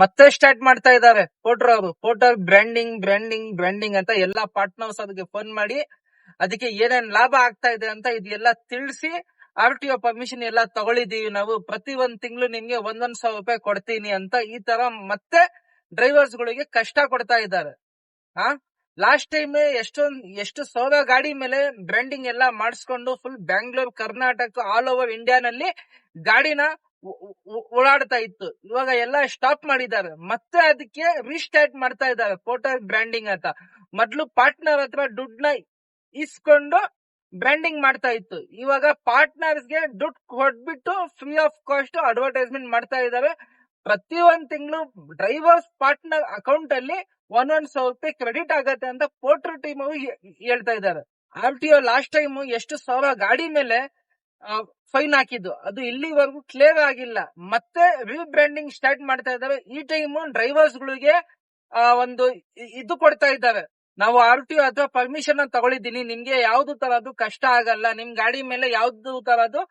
ಮತ್ತೆ ಸ್ಟಾರ್ಟ್ ಮಾಡ್ತಾ ಇದ್ದಾರೆ ಪೋರ್ಟರ್ ಅವರು. ಪೋರ್ಟರ್ ಬ್ರ್ಯಾಂಡಿಂಗ್ ಅಂತ ಎಲ್ಲಾ ಪಾರ್ಟ್ನರ್ಸ್ ಅದಕ್ಕೆ ಫೋನ್ ಮಾಡಿ ಅದಕ್ಕೆ ಏನೇನ್ ಲಾಭ ಆಗ್ತಾ ಇದೆ ಅಂತ ಇದೆಲ್ಲ ತಿಳಿಸಿ RTO ಪರ್ಮಿಷನ್ ಎಲ್ಲ ತಗೊಳಿದೀವಿ ನಾವು, ಪ್ರತಿ ಒಂದ್ ತಿಂಗಳು ನಿಮ್ಗೆ 1,000 ರೂಪಾಯಿ ಕೊಡ್ತೀನಿ ಅಂತ ಈ ತರ ಮತ್ತೆ ಡ್ರೈವರ್ಸ್ ಗಳಿಗೆ ಕಷ್ಟ ಕೊಡ್ತಾ ಇದ್ದಾರೆ. ಲಾಸ್ಟ್ ಟೈಮ್ ಎಷ್ಟು 1,000 ಗಾಡಿ ಮೇಲೆ ಬ್ರ್ಯಾಂಡಿಂಗ್ ಎಲ್ಲ ಮಾಡಿಸ್ಕೊಂಡು full Bangalore, Karnataka, all over ಇಂಡಿಯಾನಲ್ಲಿ ಗಾಡಿನ ಓಡಾಡ್ತಾ ಇತ್ತು. ಇವಾಗ ಎಲ್ಲ ಸ್ಟಾಪ್ ಮಾಡಿದ್ದಾರೆ, ಮತ್ತೆ ಅದಕ್ಕೆ ರೀಸ್ಟಾರ್ಟ್ ಮಾಡ್ತಾ ಇದ್ದಾರೆ ಪೋರ್ಟರ್ ಬ್ರ್ಯಾಂಡಿಂಗ್ ಅಂತ. ಮೊದ್ಲು ಪಾರ್ಟ್ನರ್ ಹತ್ರ ದುಡ್ಡನ್ನ ಇಸ್ಕೊಂಡು ಬ್ರ್ಯಾಂಡಿಂಗ್ ಮಾಡ್ತಾ ಇತ್ತು, ಇವಾಗ ಪಾರ್ಟ್ನರ್ಸ್ ಗೆ ದುಡ್ಡು ಕೊಟ್ಬಿಟ್ಟು ಫ್ರೀ ಆಫ್ ಕಾಸ್ಟ್ ಅಡ್ವರ್ಟೈಸ್ಮೆಂಟ್ ಮಾಡ್ತಾ ಇದ್ದಾರೆ. ಪ್ರತಿ ಒಂದ್ ತಿಂಗಳು ಡ್ರೈವರ್ಸ್ ಪಾರ್ಟ್ನರ್ ಅಕೌಂಟ್ ಅಲ್ಲಿ 1,000 ರೂಪಾಯಿ ಕ್ರೆಡಿಟ್ ಆಗತ್ತೆ ಅಂತ ಪೋರ್ಟರ್ ಟೀಮ್ ಅವರು ಹೇಳ್ತಾ ಇದ್ದಾರೆ. RTO ಲಾಸ್ಟ್ ಟೈಮ್ ಎಷ್ಟು 1,000 ಗಾಡಿ ಮೇಲೆ ಫೈನ್ ಹಾಕಿದ್ದು ಅದು ಇಲ್ಲಿವರೆಗೂ ಕ್ಲಿಯರ್ ಆಗಿಲ್ಲ. ಮತ್ತೆ ರೀಬ್ರ್ಯಾಂಡಿಂಗ್ ಸ್ಟಾರ್ಟ್ ಮಾಡ್ತಾ ಇದ್ದಾರೆ. ಈ ಟೈಮ್ ಡ್ರೈವರ್ಸ್ ಗಳಿಗೆ ಒಂದು ಇದು ಕೊಡ್ತಾ ಇದ್ದಾರೆ, ನಾವು RTO ಅಥವಾ ಪರ್ಮಿಷನ್ ತಗೊಳಿದ್ದೀನಿ, ನಿಮ್ಗೆ ಯಾವ್ದು ತರದ್ದು ಕಷ್ಟ ಆಗಲ್ಲ, ನಿಮ್ ಗಾಡಿ ಮೇಲೆ ಯಾವ್ದು ತರದ್ದು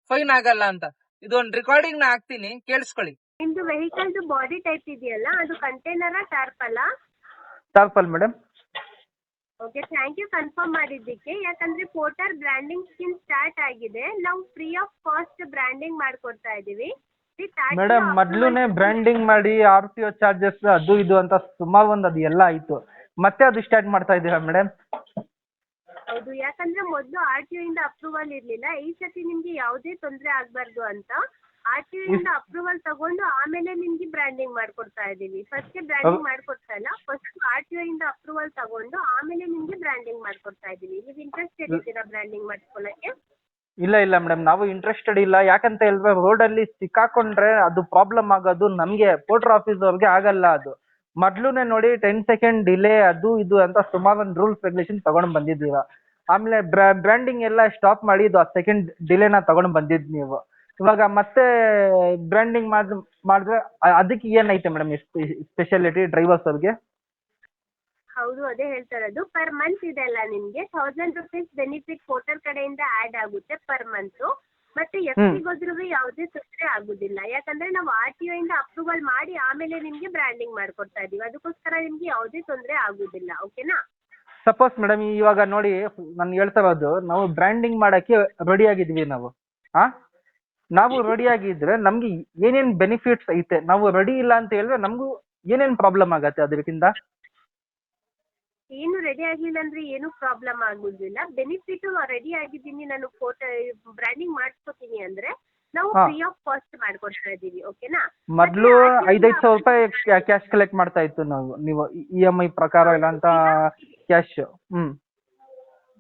ಫೈನ್ ಆಗಲ್ಲ ಅಂತ. ಇದೊಂದು ರೆಕಾರ್ಡಿಂಗ್ ನ ಹಾಕ್ತೀನಿ, ಕೇಳಿಸ್ಕೊಳ್ಳಿ. ನಿಮ್ದು ವೆಹಿಕಲ್ ಬಾಡಿ ಟೈಪ್ ಇದೆಯಲ್ಲ, ಅದು container tarpaulin? Tarpaulin madam. Okay, thank you confirm ಮಾಡಿದ್ದಕ್ಕೆ. ಯಾಕಂದ್ರೆ ಪೋರ್ಟರ್ ಬ್ರ್ಯಾಂಡಿಂಗ್ ಸ್ಕೀಮ್ ಸ್ಟಾರ್ಟ್ ಆಗಿದೆ, ನಾವು ಫ್ರೀ ಆಫ್ ಕಾಸ್ಟ್ ಬ್ರ್ಯಾಂಡಿಂಗ್ ಮಾಡ್ಕೊಡ್ತಾ ಇದೀವಿ ಮೇಡಮ್. ಮೊದ್ಲುನೆ ಬ್ರ್ಯಾಂಡಿಂಗ್ ಮಾಡಿ RTO ಚಾರ್ಜಸ್ ಅದು ಇದು ಅಂತ ಸುಮಾರು ಅದು ಎಲ್ಲ ಆಯ್ತು, ಮತ್ತೆ ಅದು ಸ್ಟಾರ್ಟ್ ಮಾಡ್ತಾ ಇದೀರಾ ಮೇಡಮ್? ಹೌದು, ಯಾಕಂದ್ರೆ ಮೊದಲು RTO ಇಂದ ಅಪ್ರೂವಲ್ ಇರ್ಲಿಲ್ಲ. ಈ ಸತಿ ನಿಮ್ಗೆ ಯಾವುದೇ ತೊಂದರೆ ಆಗ್ಬಾರ್ದು ಅಂತ RTO ಇಂದ ಅಪ್ರೂವಲ್ ತಗೊಂಡು ಆಮೇಲೆ ನಿಮ್ಗೆ ಬ್ರ್ಯಾಂಡಿಂಗ್ ಮಾಡ್ಕೊಡ್ತಾ ಇದೀವಿ. ಫಸ್ಟ್ ಬ್ರ್ಯಾಂಡಿಂಗ್ ಮಾಡ್ಕೊಡ್ತಾ ಇಲ್ಲ, ಫಸ್ಟ್ RTO ಇಂದ ಅಪ್ರೂವಲ್ ತಗೊಂಡು ಆಮೇಲೆ ನಿಮ್ಗೆ ಬ್ರ್ಯಾಂಡಿಂಗ್ ಮಾಡ್ಕೊಡ್ತಾ ಇದೀವಿ. ನೀವು ಇಂಟ್ರೆಸ್ಟೆಡ್ ಇದ್ದೀರಾ ಬ್ರ್ಯಾಂಡಿಂಗ್ ಮಾಡ್ಕೊಳ್ಳಕ್ಕೆ? ಇಲ್ಲ ಮೇಡಮ್, ನಾವು ಇಂಟ್ರೆಸ್ಟೆಡ್ ಇಲ್ಲ. ಯಾಕಂತ ಹೇಳಿದ್ರೆ ರೋಡ್ ಅಲ್ಲಿ ಸಿಕ್ಕಾಕೊಂಡ್ರೆ ಅದು ಪ್ರಾಬ್ಲಮ್ ಆಗೋದು ನಮ್ಗೆ, ಪೋರ್ಟರ್ ಆಫೀಸ್ ಅವ್ರಿಗೆ ಆಗಲ್ಲ. ಅದು ಮೊದ್ಲುನೆ ನೋಡಿ 10 ಸೆಕೆಂಡ್ ಡಿಲೇ ಅದು ಇದು ಅಂತ ಸುಮಾರು ಒಂದು ರೂಲ್ಸ್ ರೆಗ್ಯುಲೇಷನ್ ತಗೊಂಡ್ ಬಂದಿದ್ದೀರಾ. ಆಮೇಲೆ ಬ್ರ್ಯಾಂಡಿಂಗ್ ಎಲ್ಲ ಸ್ಟಾಪ್ ಮಾಡಿ ಇದು 10 ಸೆಕೆಂಡ್ ಡಿಲೇನ ತಗೊಂಡ್ ಬಂದಿದ್ ನೀವು. ಇವಾಗ ಮತ್ತೆ ಬ್ರ್ಯಾಂಡಿಂಗ್ ಮಾಡಿದ್ರೆ ಅದಕ್ಕೆ ಏನೈತೆ ಮೇಡಮ್ ಸ್ಪೆಷಾಲಿಟಿ ಡ್ರೈವರ್ಸ್ ಅವ್ರಿಗೆ? ಹೌದು, ಅದೇ ಹೇಳ್ತಾ ಇರೋದು. ಪರ್ ಮಂತ್ ಇದೆಲ್ಲ ನಿಮ್ಗೆ 1,000 ರೂಪೀಸ್ ಬೆನಿಫಿಟ್ ಪೋರ್ಟರ್ ಕಡೆಯಿಂದ ಆಡ್ ಆಗುತ್ತೆ ಪರ್ ಮಂತ್. ಮತ್ತೆ ಹೋದ್ರೂ ಯಾವುದೇ ತೊಂದರೆ ಆಗುದಿಲ್ಲ, ಯಾಕಂದ್ರೆ ನಾವು RTO ಇಂದ ಅಪ್ರೂವಲ್ ಮಾಡಿ ಆಮೇಲೆ ನಿಮ್ಗೆ ಬ್ರ್ಯಾಂಡಿಂಗ್ ಮಾಡ್ಕೊಡ್ತಾ ಇದೀವಿ. ಅದಕ್ಕೋಸ್ಕರ ನಿಮ್ಗೆ ಯಾವುದೇ ತೊಂದರೆ ಆಗುದಿಲ್ಲ. ಓಕೆನಾ? ಸಪೋಸ್ ಮೇಡಮ್, ಇವಾಗ ನೋಡಿ ನಾನು ಹೇಳ್ತಾ ಇರೋದು, ನಾವು ಬ್ರ್ಯಾಂಡಿಂಗ್ ಮಾಡಕ್ಕೆ ರೆಡಿ ಆಗಿದ್ವಿ ನಾವು ರೆಡಿ ಆಗಿದ್ರೆ ನಮ್ಗೆ ಏನೇನ್ ಬೆನಿಫಿಟ್ಸ್ ಐತೆ, ನಾವು ರೆಡಿ ಇಲ್ಲ ಅಂತ ಹೇಳಿದ್ರೆ ನಮ್ಗೂ ಏನೇನ್ ಪ್ರಾಬ್ಲಮ್ ಆಗತ್ತೆ ಅದಕ್ಕಿಂತ? ಏನು ರೆಡಿ ಆಗಿಲ್ಲ ಅಂದ್ರೆ ಏನು ಪ್ರಾಬ್ಲಮ್ ಆಗುದಿಲ್ಲ. ಬೆನಿಫಿಟ್ ರೆಡಿ ಆಗಿದ್ದೀನಿ, ನಾನು ಫೋಟೋ ಬ್ರ್ಯಾಂಡಿಂಗ್ ಮಾಡಿಸ್ಕೊತೀನಿ ಅಂದ್ರೆ ನಾವು ಫ್ರೀ ಆಫ್ ಕಾಸ್ಟ್ ಮಾಡ್ಕೊಡ್ತಾ ಇದೀವಿ. ಓಕೆನಾ? ಮೊದ್ಲು 5,000 ರೂಪಾಯಿ ಕ್ಯಾಶ್ ಕಲೆಕ್ಟ್ ಮಾಡ್ತಾ ಇತ್ತು ನೀವು EMI ಪ್ರಕಾರ ಇಲ್ಲ ಅಂತ ಕ್ಯಾಶ್.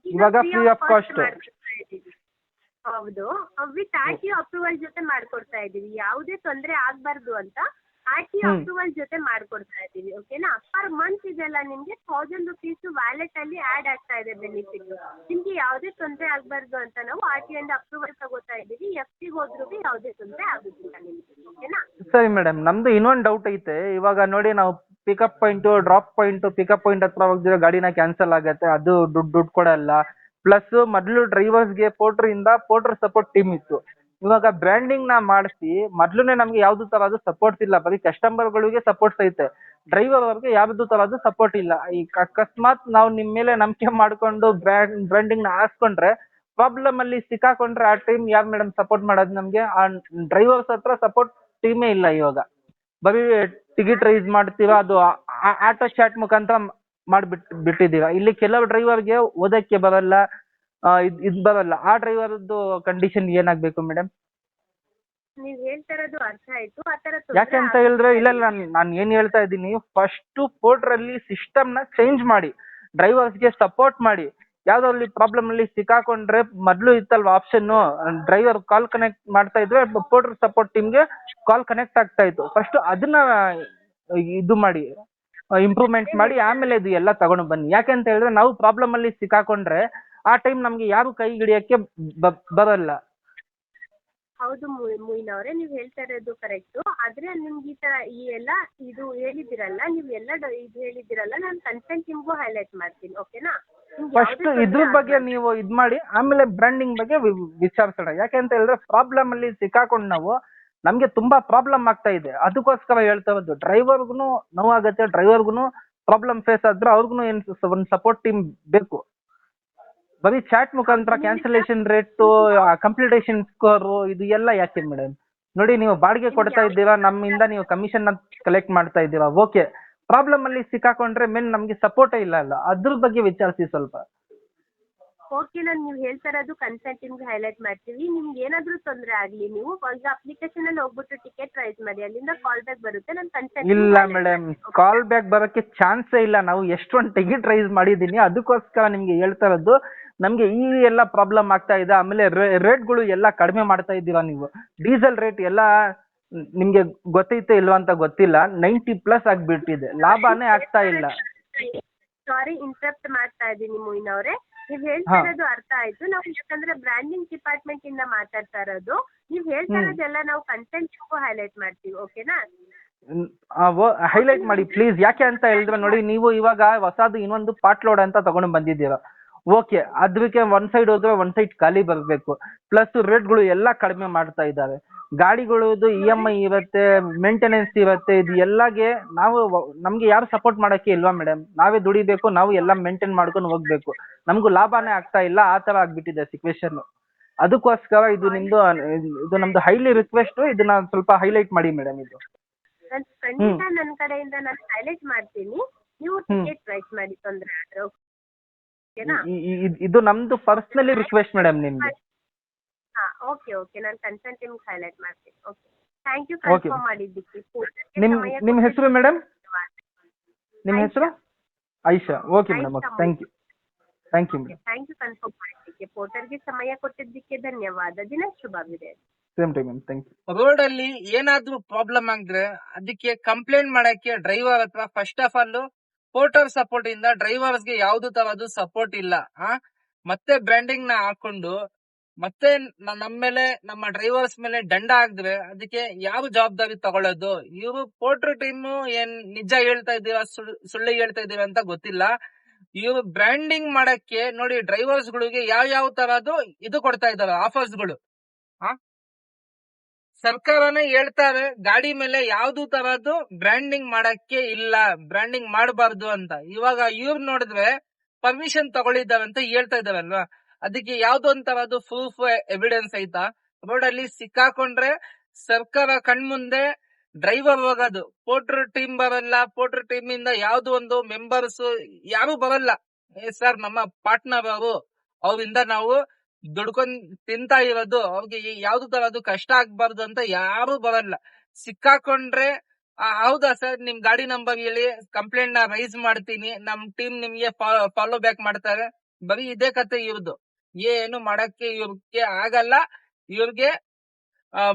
ಇವಾಗ ಫ್ರೀ ಆಫ್ ಕಾಸ್ಟ್. ಹೌದು, ವಿತ್ RTO ಅಪ್ರೂವಲ್ ಜೊತೆ ಮಾಡ್ಕೊಡ್ತಾ ಇದೀವಿ. ಯಾವುದೇ ತೊಂದರೆ ಆಗ್ಬಾರ್ದು ಅಂತ RTO ಅಪ್ರೂವಲ್ ಜೊತೆ ಮಾಡ್ಕೊಡ್ತಾ ಇದೀವಿ. ಓಕೆನಾ? ಪರ್ ಮಂತ್ ಇದೆಲ್ಲ ನಿಮ್ಗೆ 1,000 ರೂಪೀಸ್ ವ್ಯಾಲೆಟ್ ಅಲ್ಲಿ ಆಡ್ ಆಗ್ತಾ ಇದೆ ಬೆನಿಫಿಟ್. ನಿಮ್ಗೆ ಯಾವುದೇ ತೊಂದರೆ ಆಗ್ಬಾರ್ದು ಅಂತ ನಾವು RTO ಇಂದ ಅಪ್ರೂವಲ್ ತಗೋತಾ ಇದೀವಿ. FT ಹೋದ್ರೂ ಯಾವುದೇ ತೊಂದರೆ ಆಗುದಿಲ್ಲ ನಿಮ್ಗೆ. ಓಕೆನಾ? ಸರಿ ಮೇಡಮ್, ನಮ್ದು ಇನ್ನೊಂದು ಡೌಟ್ ಐತೆ. ಇವಾಗ ನೋಡಿ, ನಾವು pickup point, drop point, pickup point ಹತ್ರ ಹೋಗಿದ್ರೆ ಗಾಡಿನ ಕ್ಯಾನ್ಸಲ್ ಆಗತ್ತೆ, ಅದು ದುಡ್ಡು ಕೊಡಲ್ಲ. ಪ್ಲಸ್ ಮೊದಲು ಡ್ರೈವರ್ಸ್ಗೆ ಪೋರ್ಟರ್ ಸಪೋರ್ಟ್ ಟೀಮ್ ಇತ್ತು. ಇವಾಗ ಬ್ರ್ಯಾಂಡಿಂಗ್ ನ ಮಾಡಿಸಿ ಮೊದ್ಲುನೆ ನಮ್ಗೆ ಯಾವ್ದು ತರದ್ದು ಸಪೋರ್ಟ್ ಇಲ್ಲ, ಬರೀ ಕಸ್ಟಮರ್ ಗಳಿಗೆ ಸಪೋರ್ಟ್ ಐತೆ, ಡ್ರೈವರ್ ಅವ್ರಿಗೆ ಯಾವ್ದು ತರದ್ದು ಸಪೋರ್ಟ್ ಇಲ್ಲ. ಈ ಅಕಸ್ಮಾತ್ ನಾವು ನಿಮ್ ಮೇಲೆ ನಂಬಿಕೆ ಮಾಡ್ಕೊಂಡು ಬ್ರ್ಯಾಂಡಿಂಗ್ ನ ಹಾಕ್ಸ್ಕೊಂಡ್ರೆ ಪ್ರಾಬ್ಲಮ್ ಅಲ್ಲಿ ಸಿಕ್ಕಾಕೊಂಡ್ರೆ ಆ ಟೈಮ್ ಯಾರು ಮೇಡಮ್ ಸಪೋರ್ಟ್ ಮಾಡೋದು ನಮ್ಗೆ? ಆ ಡ್ರೈವರ್ಸ್ ಹತ್ರ ಸಪೋರ್ಟ್ ಟೀಮೇ ಇಲ್ಲ. ಇವಾಗ ಬರೀ ಟಿಕೆಟ್ ರೈಸ್ ಮಾಡ್ತೀರಾ, ಅದು ಆಟೋ ಚಾಟ್ ಮುಖಾಂತರ ಬಿಟ್ಟಿದ್ದೀರಾ. ಇಲ್ಲಿ ಕೆಲವು ಡ್ರೈವರ್ಗೆ ಓದಕ್ಕೆ ಬರಲ್ಲ, ಇದ್ ಬರಲ್ಲ. ಆ ಡ್ರೈವರ್ದು ಕಂಡೀಷನ್ ಏನಾಗ್ಬೇಕು ಮೇಡಮ್? ನೀವ್ ಹೇಳ್ತಾ ಇರೋದು ಅರ್ಥ ಆಯ್ತು. ಯಾಕೆಂತ ಹೇಳಿದ್ರೆ, ಇಲ್ಲ ನಾನು ಏನ್ ಹೇಳ್ತಾ ಇದ್ದೀನಿ, ಫಸ್ಟ್ ಪೋರ್ಟರ್ ಅಲ್ಲಿ ಸಿಸ್ಟಮ್ ನ ಚೇಂಜ್ ಮಾಡಿ, ಡ್ರೈವರ್ಸ್ಗೆ ಸಪೋರ್ಟ್ ಮಾಡಿ. ಯಾವ್ದ್ರಲ್ಲಿ ಪ್ರಾಬ್ಲಮ್ ಅಲ್ಲಿ ಸಿಕ್ಕಾಕೊಂಡ್ರೆ ಮೊದ್ಲು ಇತ್ತಲ್ವಾ ಆಪ್ಷನ್, ಡ್ರೈವರ್ ಕಾಲ್ ಕನೆಕ್ಟ್ ಮಾಡ್ತಾ ಇದ್ರೆ ಪೋರ್ಟರ್ ಸಪೋರ್ಟ್ ಟೀಮ್ಗೆ ಕಾಲ್ ಕನೆಕ್ಟ್ ಆಗ್ತಾ ಇತ್ತು. ಫಸ್ಟ್ ಅದನ್ನ ಇದು ಮಾಡಿ, ಇಂಪ್ರೂವ್ಮೆಂಟ್ ಮಾಡಿ, ಆಮೇಲೆ ಇದು ಎಲ್ಲ ತಗೊಂಡು ಬನ್ನಿ. ಯಾಕೆಂತ ಹೇಳಿದ್ರೆ ನಾವು ಪ್ರಾಬ್ಲಮ್ ಅಲ್ಲಿ ಸಿಕ್ಕಾಕೊಂಡ್ರೆ ಆ ಟೈಮ್ ನಮ್ಗೆ ಯಾರು ಕೈ ಹಿಡಿಯಕ್ಕೆ ಬರಲ್ಲ. ಹೌದು ಮುಯಿನ್ ಅವರೇ, ನೀವ್ ಹೇಳ್ತಾ ಇರೋದು ಕರೆಕ್ಟ್. ಆದ್ರೆ ನಿಮ್ಗೆ ಈ ತರ ಈ ಎಲ್ಲ ಇದು ಹೇಳಿದಿರಲ್ಲ, ನೀವು ಎಲ್ಲ ಇದು ಹೇಳಿದಿರಲ್ಲ, ನಾನು ಕನ್ಸಲ್ಟ್ ನಿಮ್ಗೂ ಹೈಲೈಟ್ ಮಾಡ್ತೀನಿ. ಓಕೆನಾ? ಫಸ್ಟ್ ಇದ್ರ ಬಗ್ಗೆ ನೀವು ಇದ್ ಮಾಡಿ, ಆಮೇಲೆ ಬ್ರ್ಯಾಂಡಿಂಗ್ ಬಗ್ಗೆ ವಿಚಾರಿಸೋಣ. ಯಾಕೆಂತ ಹೇಳಿದ್ರೆ ಪ್ರಾಬ್ಲಮ್ ಅಲ್ಲಿ ಸಿಕ್ಕಾಕೊಂಡು ನಾವು ನಮ್ಗೆ ತುಂಬಾ ಪ್ರಾಬ್ಲಮ್ ಆಗ್ತಾ ಇದೆ. ಅದಕ್ಕೋಸ್ಕರ ಹೇಳ್ತಾ ಇರೋದು, ಡ್ರೈವರ್ಗುನು ನೋವಾಗತ್ತೆ, ಡ್ರೈವರ್ಗುನು ಪ್ರಾಬ್ಲಮ್ ಫೇಸ್ ಆದ್ರೆ ಅವ್ರಿಗೂ ಒಂದು ಸಪೋರ್ಟ್ ಟೀಮ್ ಬೇಕು. ಬರೀ ಚಾಟ್ ಮುಖಾಂತರ ಕ್ಯಾನ್ಸಲೇಷನ್ ರೇಟ್, ಕಂಪ್ಲೀಟೇಷನ್ ಸ್ಕೋರ್ ಇದು ಎಲ್ಲ ಯಾಕೆ ಮೇಡಮ್? ನೋಡಿ, ನೀವು ಬಾಡಿಗೆ ಕೊಡ್ತಾ ಇದ್ದೀರಾ, ನಮ್ಮಿಂದ ನೀವು ಕಮಿಷನ್ ಕಲೆಕ್ಟ್ ಮಾಡ್ತಾ ಇದ್ದೀರಾ, ಓಕೆ. ಪ್ರಾಬ್ಲಮ್ ಅಲ್ಲಿ ಸಿಕ್ಕಾಕೊಂಡ್ರೆ ಮೇನ್ ನಮ್ಗೆ ಸಪೋರ್ಟೇ ಇಲ್ಲ ಅದ್ರ ಬಗ್ಗೆ ವಿಚಾರಿಸಿ ಸ್ವಲ್ಪ. ಓಕೆ, ನೀವು ಹೇಳ್ತಾ ಇರೋದು ಕನ್ಸರ್ನ್ ಟೀಮ್ಗೆ ಹೈಲೈಟ್ ಮಾಡ್ತೀವಿ. ನಿಮ್ಗೆ ಏನಾದ್ರೂ ತೊಂದರೆ ಆಗ್ಲಿ, ನೀವು ಈಗ ಅಪ್ಲಿಕೇಶನ್ ಅಲ್ಲಿ ಹೋಗ್ಬಿಟ್ಟು ಟಿಕೆಟ್ ರೈಸ್ ಮಾಡಿ, ಅಲ್ಲಿಂದ ಕಾಲ್ ಬ್ಯಾಕ್ ಬರುತ್ತೆ. ನಾನು ಕನ್ಸರ್ನ್ ಇಲ್ಲ ಮೇಡಮ್, ಕಾಲ್ ಬ್ಯಾಕ್ ಬರೋಕ್ಕೆ ಚಾನ್ಸೇ ಇಲ್ಲ. ನಾವು ಎಷ್ಟೊಂದು ಟಿಕೆಟ್ ರೈಸ್ ಮಾಡಿದೀನಿ, ಅದಕ್ಕೋಸ್ಕರ ನಿಮ್ಗೆ ಹೇಳ್ತಾ ಇರೋದು. ನಮ್ಗೆ ಈ ಎಲ್ಲ ಪ್ರಾಬ್ಲಮ್ ಆಗ್ತಾ ಇದೆ. ಆಮೇಲೆ ರೇಟ್ಗಳು ಎಲ್ಲ ಕಡಿಮೆ ಮಾಡ್ತಾ ಇದ್ದೀರಾ ನೀವು. ಡೀಸೆಲ್ ರೇಟ್ ಎಲ್ಲ ನಿಮ್ಗೆ ಗೊತ್ತೈತೆ ಇಲ್ವಾ ಅಂತ ಗೊತ್ತಿಲ್ಲ, 90+ ಆಗ್ಬಿಟ್ಟಿದೆ, ಲಾಭನೇ ಆಗ್ತಾ ಇಲ್ಲ. ಸಾರಿ, ಇಂಟರಪ್ಟ್ ಮಾಡ್ತಾ ಇದ್ದೀನಿ ಮೊಯಿನ್ ಅವರೇ. ನೀವ್ ಹೇಳ್ತಾ ಇರೋದು ಅರ್ಥ ಆಯ್ತು. ನಾವು ಯಾಕಂದ್ರೆ ಬ್ರ್ಯಾಂಡಿಂಗ್ ಡಿಪಾರ್ಟ್ಮೆಂಟ್ ಇಂದ ಮಾತಾಡ್ತಾ ಇರೋದು. ನೀವ್ ಹೇಳ್ತಾ ಇರೋದೆಲ್ಲ ನಾವು ಕನ್ಸೆಂಟ್ ಹೈಲೈಟ್ ಮಾಡ್ತೀವಿ, ಓಕೆನಾ? ಹೈಲೈಟ್ ಮಾಡಿ ಪ್ಲೀಸ್. ಯಾಕೆ ಅಂತ ಹೇಳಿದ್ರೆ ನೋಡಿ, ನೀವು ಇವಾಗ ಹೊಸದು ಇನ್ನೊಂದು ಪಾರ್ಟ್ ಲೋಡ್ ಅಂತ ತಗೊಂಡು ಬಂದಿದ್ದೀರಾ, ಓಕೆ. ಅದಕ್ಕೆ ಒಂದ್ ಸೈಡ್ ಹೋದ್ರೆ ಒಂದ್ ಸೈಡ್ ಖಾಲಿ ಬರ್ಬೇಕು. ಪ್ಲಸ್ ರೇಟ್ಗಳು ಎಲ್ಲ ಕಡಿಮೆ ಮಾಡ್ತಾ ಇದ್ದಾರೆ. ಗಾಡಿಗಳದು EMI ಇರುತ್ತೆ, ಮೇಂಟೆನೆನ್ಸ್ ಇರುತ್ತೆ. ಇದು ಎಲ್ಲಾಗೆ ನಮ್ಗೆ ಯಾರು ಸಪೋರ್ಟ್ ಮಾಡಕ್ಕೆ ಇಲ್ವಾ ಮೇಡಮ್? ನಾವೇ ದುಡಿಬೇಕು, ನಾವು ಎಲ್ಲ ಮೇಂಟೈನ್ ಮಾಡ್ಕೊಂಡು ಹೋಗ್ಬೇಕು. ನಮಗೂ ಲಾಭನೇ ಆಗ್ತಾ ಇಲ್ಲ, ಆ ತರ ಆಗ್ಬಿಟ್ಟಿದೆ ಸಿಚುವೇಶನ್. ಅದಕ್ಕೋಸ್ಕರ ಇದು ನಮ್ದು ಹೈಲಿ ರಿಕ್ವೆಸ್ಟ್, ಇದನ್ನ ಸ್ವಲ್ಪ ಹೈಲೈಟ್ ಮಾಡಿ ಮೇಡಮ್. ಇದು ಖಂಡಿತ ನನ್ನ ಕಡೆಯಿಂದ ನಾನು ಹೈಲೈಟ್ ಮಾಡ್ತೀನಿ. ನೀವು ಟಿಕೆಟ್ ಪ್ರೈಸ್ ಮಾಡಿ, ತೊಂದರೆ ಆದ್ರೆ ಓಕೆನಾ? ಇದು ನಮ್ದು ಪರ್ಸನಲಿ ರಿಕ್ವೆಸ್ಟ್ ಮೇಡಮ್ ನಿಮ್ಗೆ. ಹಾ, ಓಕೆ, ನಾನು ಕನ್ಸರ್ನ್ ಟೀಮ್ ಹೈಲೈಟ್ ಮಾಡ್ತೀನಿ. ಓಕೆ, ಥ್ಯಾಂಕ್ ಯು ಕನ್ಫರ್ಮ್ ಮಾಡಿದ್ದಕ್ಕೆ. ನಿಮ್ಮ ಹೆಸರು ಮೇಡಮ್? ನಿಮ್ಮ ಹೆಸರು Aisha. Okay madam, okay, thank you madam. Thank you confirm ಮಾಡಿದ್ದಕ್ಕೆ. ಪೋರ್ಟರ್ಗೆ ಸಮಯ ಕೊಟ್ಟಿದ್ದಕ್ಕೆ ಧನ್ಯವಾದ. ದಿನ ಶುಭವಿದೆ. Same time ma'am, thank you. Road ಅಲ್ಲಿ ಏನಾದ್ರೂ ಪ್ರಾಬ್ಲಮ್ ಆಗಿದ್ರೆ ಅದಕ್ಕೆ ಕಂಪ್ಲೇಂಟ್ ಮಾಡಕ್ಕೆ ಡ್ರೈವರ್ ಹತ್ರ first of all Porter support ಇಂದ ಡ್ರೈವರ್ಸ್ ಗೆ ಯಾವ್ದು ತರದ್ದು ಸಪೋರ್ಟ್ ಇಲ್ಲ. ಮತ್ತೆ ಬ್ರ್ಯಾಂಡಿಂಗ್ ನ ಹಾಕೊಂಡು ಮತ್ತೆ ನಮ್ಮ ಮೇಲೆ, ನಮ್ಮ ಡ್ರೈವರ್ಸ್ ಮೇಲೆ ದಂಡ ಹಾಕಿದ್ರೆ ಅದಕ್ಕೆ ಯಾವ ಜವಾಬ್ದಾರಿ ತಗೊಳ್ಳೋದು? ಇವರು ಪೋರ್ಟರ್ ಟೀಮ್ ಏನ್ ನಿಜ ಹೇಳ್ತಾ ಇದ್ದೀರಾ ಸುಳ್ಳು ಹೇಳ್ತಾ ಇದ್ದೀರಾ ಅಂತ ಗೊತ್ತಿಲ್ಲ. ಇವರು ಬ್ರ್ಯಾಂಡಿಂಗ್ ಮಾಡಕ್ಕೆ ನೋಡಿ, ಡ್ರೈವರ್ಸ್ ಗಳಿಗೆ ಯಾವ ತರದ್ದು ಇದು ಕೊಡ್ತಾ ಇದಾರೆ ಆಫರ್ಸ್ ಗಳು. ಸರ್ಕಾರನೇ ಹೇಳ್ತಾರೆ ಗಾಡಿ ಮೇಲೆ ಯಾವ್ದು ತರದ್ದು ಬ್ರ್ಯಾಂಡಿಂಗ್ ಮಾಡಕ್ಕೆ ಇಲ್ಲ, ಬ್ರ್ಯಾಂಡಿಂಗ್ ಮಾಡಬಾರ್ದು ಅಂತ. ಇವಾಗ ಇವ್ರು ನೋಡಿದ್ರೆ ಪರ್ಮಿಷನ್ ತಗೊಳಿದ್ದಾವೆ ಅಂತ ಹೇಳ್ತಾ ಇದಾರಲ್ವಾ, ಅದಕ್ಕೆ ಯಾವ್ದೋ ಒಂಥರದ್ದು ಪ್ರೂಫ್ ಎವಿಡೆನ್ಸ್ ಐತಾ? ರೋಡ್ ಅಲ್ಲಿ ಸಿಕ್ಕಾಕೊಂಡ್ರೆ ಸರ್ಕಾರ ಕಣ್ಮುಂದೆ ಡ್ರೈವರ್ ಹೋಗೋದು, ಪೋರ್ಟರ್ ಟೀಮ್ ಬರಲ್ಲ, ಪೋರ್ಟರ್ ಟೀಮ್ ಇಂದ ಯಾವ್ದು ಒಂದು ಮೆಂಬರ್ಸ್ ಯಾರು ಬರಲ್ಲ. ಸರ್, ನಮ್ಮ ಪಾರ್ಟ್ನರ್ ಅವರಿಂದ ನಾವು ದುಡ್ಕೊಂಡ್ ತಿಂತಾ ಇರೋದು, ಅವ್ರಿಗೆ ಯಾವ್ದು ತರದ್ದು ಕಷ್ಟ ಆಗ್ಬಾರ್ದು ಅಂತ ಯಾರು ಬರಲ್ಲ. ಸಿಕ್ಕಾಕೊಂಡ್ರೆ ಹೌದಾ ಸರ್, ನಿಮ್ ಗಾಡಿ ನಂಬರ್ ಹೇಳಿ, ಕಂಪ್ಲೇಂಟ್ ನ ರೈಸ್ ಮಾಡ್ತೀನಿ, ನಮ್ ಟೀಮ್ ನಿಮ್ಗೆ ಫಾಲೋ ಬ್ಯಾಕ್ ಮಾಡ್ತಾರೆ. ಬರೀ ಇದೇ ಕತೆ ಇವ್ರದ್ದು. ಏನು ಮಾಡಕ್ಕೆ ಇವ್ರಿಗೆ ಆಗಲ್ಲ. ಇವ್ರಿಗೆ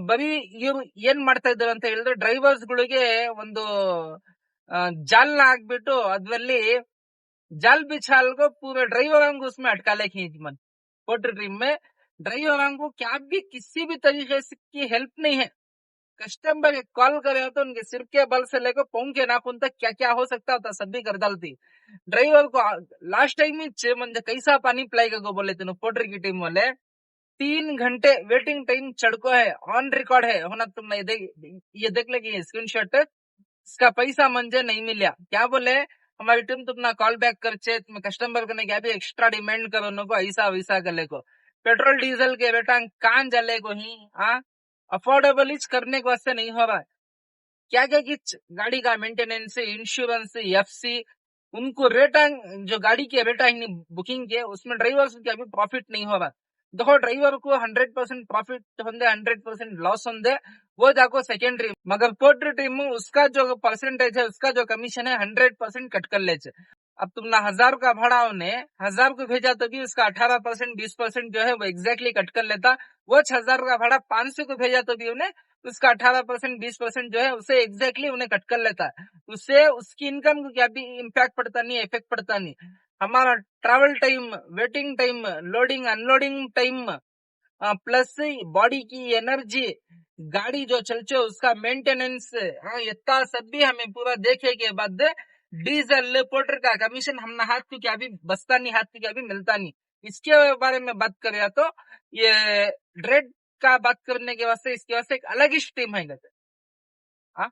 ಬರೀ ಇವ್ರು ಏನ್ ಮಾಡ್ತಾ ಇದ್ದಾರೆ ಅಂತ ಹೇಳಿದ್ರೆ, ಡ್ರೈವರ್ಸ್ ಗಳಿಗೆ ಒಂದು ಜಾಲ್ನ ಹಾಕ್ಬಿಟ್ಟು ಅದ್ರಲ್ಲಿ जाल बिछाल को पूरे ड्राइवरों को उसमें अटका ले मन पोर्टर ड्रीम में ड्राइवरों को क्या भी किसी भी तरीके से की हेल्प नहीं है. कस्टमर कॉल करे तो उनके सिर के बल से लेकर पाँव के नाखून तक क्या क्या हो सकता होता सब भी कर डालती. ड्राइवर को लास्ट टाइम ही म्हणजे कैसा पानी पिलाएगा को बोले थे पोर्टर की टीम वाले. 3 घंटे वेटिंग टाइम चढ़को है, ऑन रिकॉर्ड है होना. तुम ये देख लेगी स्क्रीनशॉट. इसका पैसा मंजे नहीं मिला. क्या बोले, हमारी टीम तुमना कॉल बैक करचे, तुम्हें कस्टमर करने क्या भी एक्स्ट्रा डिमांड करो नको, ऐसा वैसा गले को. पेट्रोल डीजल के बेटा कान जले को ही अफोर्डेबल करने को वास्ते नहीं हो रहा है. क्या क्या कि गाड़ी का मेंटेनेंस, इंश्योरेंस, FC, उनको रेट जो गाड़ी के रेट है बुकिंग के, उसमें ड्राइवर्स का भी प्रॉफिट नहीं हो रहा. देखो, ड्राइवर को 100% प्रॉफिट होंगे, 100% लॉस होंगे, वो जाको सेकेंडरी. मगर पोर्टर टीम उसका जो परसेंटेज है, उसका जो कमीशन है 100% कट कर ले. अब तुमने 1000 का भाड़ा उन्हें 1000 को भेजा तो भी उसका 18% 20% जो है वो एग्जैक्टली कट कर लेता. वो 1000 का भाड़ा 500 को भेजा तो भी उन्हें उसका 18% 20% जो है उसे एग्जैक्टली उन्हें कट कर लेता है. उससे उसकी इनकम को क्या भी इम्पैक्ट पड़ता नहीं, इफेक्ट पड़ता नहीं. हमारा travel time, waiting time, loading unloading time, plus body की एनर्जी, गाड़ी जो चलचे उसका मेंटेनेंस, इतना सब भी हमें पूरा देखे के बाद डीजल पोर्टर का कमीशन हमने हाथ को क्या भी बचता नहीं, हाथ को क्या भी मिलता नहीं. इसके बारे में बात करें तो ये रेट इसका बात करने के वास्ते इसके वास्ते एक अलग ही स्ट्रीम है कहते। हाँ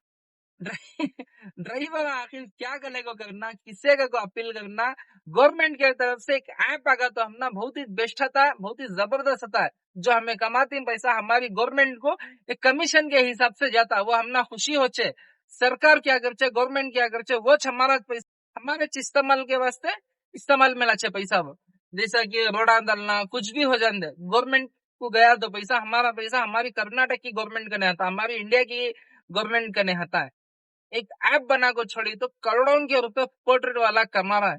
ड्राइवर आखिर क्या करेगा करना, किसे को अपील करना। गवर्नमेंट की तरफ से एक ऐप आगा तो हम ना बहुत ही बेस्ट था, बहुत ही जबरदस्त था, जो हमें कमाती पैसा हमारी गवर्नमेंट को एक कमीशन के हिसाब से जाता, वो हम ना खुशी होचे। सरकार क्या करचे, गवर्नमेंट क्या करचे, वो हमारा पैसा हमारे इस्तेमाल के वास्ते इस्तेमाल में लाचे पैसा। वो जैसा कि रोड़ा डालना कुछ भी हो जाए गवर्नमेंट को गया तो पैसा हमारी कर्नाटक की गवर्नमेंट का नहीं आता, हमारी इंडिया की गवर्नमेंट का नहीं आता है। एक ऐप बना को छोड़ी तो करोड़ों के रुपए पोर्ट्रेट वाला कमा रहा है।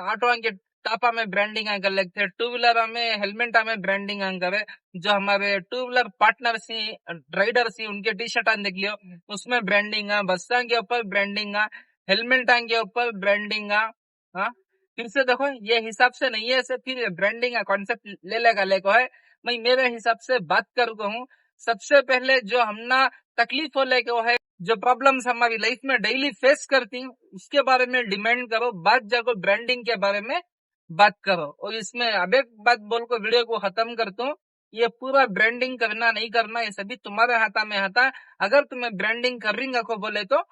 ऑटो के टापा में ब्रांडिंग कर लेते, टू व्हीलर में हेलमेट में ब्रांडिंग करे। जो हमारे टू व्हीलर पार्टनर सी राइडर सी उनके टी शर्ट देख लियो, उसमें ब्रांडिंग है, बस के ऊपर ब्रांडिंग है, हेलमेट के ऊपर ब्रांडिंग है। हाँ? फिर से देखो ये हिसाब से नहीं है, से फिर ब्रांडिंग का कॉन्सेप्ट ले लेको है। मैं मेरे हिसाब से बात कर हूँ, सबसे पहले जो हमना तकलीफ हो लेके वो है, जो प्रॉब्लम्स हमारी लाइफ में डेली फेस करती हैं उसके बारे में डिमांड करो, बात जाको ब्रांडिंग के बारे में बात करो। और इसमें अब एक बात बोल को वीडियो को खत्म करता हूँ, ये पूरा ब्रांडिंग करना नहीं करना ये सभी तुम्हारे हाथा में आता है। अगर तुम्हें ब्रांडिंग करेंगे को बोले तो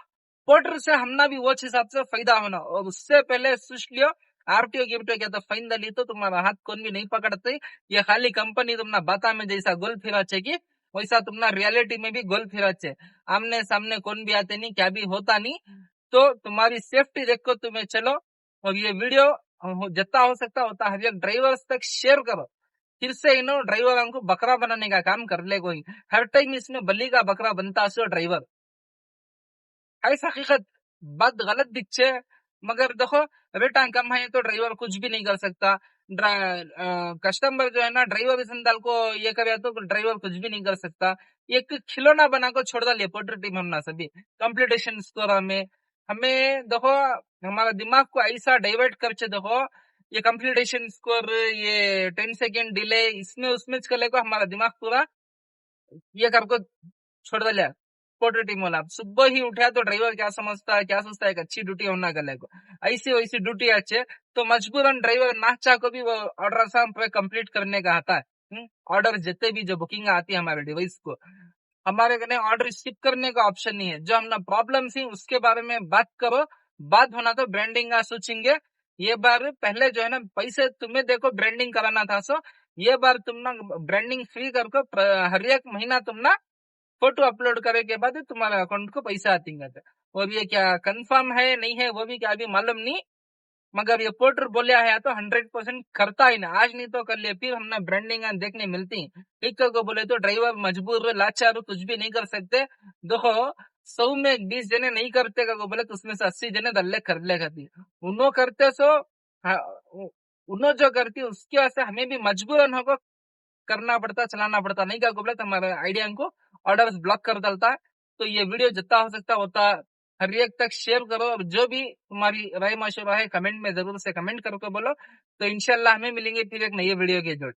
पोर्टर से हमना भी वो हिसाब से फायदा होना, और उससे पहले सोच लियो आरटीओ गिफ्टो क्या तो फाइन डाली तो तुम्हारा हाथ कौन भी नहीं पकड़ते। ये खाली कंपनी तुमना बाता में जैसा गोल फिराचे की वैसा तुमना रियलिटी में भी गोल फिराचे, आमने सामने कौन भी आते नहीं, क्या भी होता नहीं। तो तुम्हारी सेफ्टी देखो तुम्हें चलो। और ये वीडियो जितना हो सकता होता हर एक ड्राइवर्स तक शेयर करो, फिर से इन ड्राइवर को बकरा बनाने का काम कर ले कोई। हर टाइम इसमें बल्ली का बकरा बनता है ड्राइवर, ऐसा हकीकत बात गलत दिखे। मगर देखो रेटा कम है तो ड्राइवर कुछ भी नहीं कर सकता। कस्टमर जो है ना ड्राइवर संदाल को ये करे तो ड्राइवर कुछ भी नहीं कर सकता। एक खिलौना बना को छोड़ डालिए पोर्ट्रेट टीम हमना सभी कंप्लीटेशन स्कोर हमें देखो हमारा दिमाग को ऐसा डाइवर्ट करके देखो, ये कंप्लीटेशन स्कोर, ये 10 सेकेंड डिले, इसमें उसमें कर को हमारा दिमाग पूरा ये कर को छोड़ दिया। पोर्ट्रेट टीम वाला सुबह ही उठा तो ड्राइवर क्या समझता है, क्या सोचता है, एक अच्छी ड्यूटी होना गले को ऐसी वैसी ड्यूटी अच्छे तो मजबूरन ड्राइवर ना चाह को भी वो ऑर्डर कंप्लीट करने का आता है। ऑर्डर जितने भी जो बुकिंग आती है हमारे डिवाइस को, हमारे कने ऑर्डर स्किप करने का ऑप्शन नहीं है। जो हमने प्रॉब्लम थी उसके बारे में बात करो, बात होना तो ब्रांडिंग का सोचेंगे। ये बार पहले जो है ना पैसे तुम्हें देखो ब्रांडिंग कराना था, सो ये बार तुम ना ब्रांडिंग फ्री करके हर एक महीना तुम ना फोटो अपलोड करे के बाद तुम्हारे अकाउंट को पैसा आती है। और ये क्या कंफर्म है नहीं है वो भी क्या अभी मालूम नहीं, मगर ये पोर्टर बोलिया है तो 100% करता ही ना, आज नहीं तो कर लिया फिर हमने ब्रांडिंग देखने मिलती। एक को बोले तो ड्राइवर मजबूर लाचार कुछ भी नहीं कर सकते। देखो 100 में 20 जने नहीं करते का बोले तो उसमें से 80 जने दल्ले कर ले करती उन्हों करते सो। हाँ, उन्हों जो करती उसके वास्ते हमें भी मजबूरन होकर करना पड़ता, चलाना पड़ता। नहीं क्या बोले तो हमारे आइडिया को ऑर्डर्स ब्लॉक कर डालता है। तो ये वीडियो जितना हो सकता होता हर एक तक शेयर करो, और जो भी तुम्हारी राय मशवरा है कमेंट में जरूर से कमेंट करके बोलो। तो इंशाल्लाह हमें मिलेंगे फिर एक नई वीडियो के जोड़।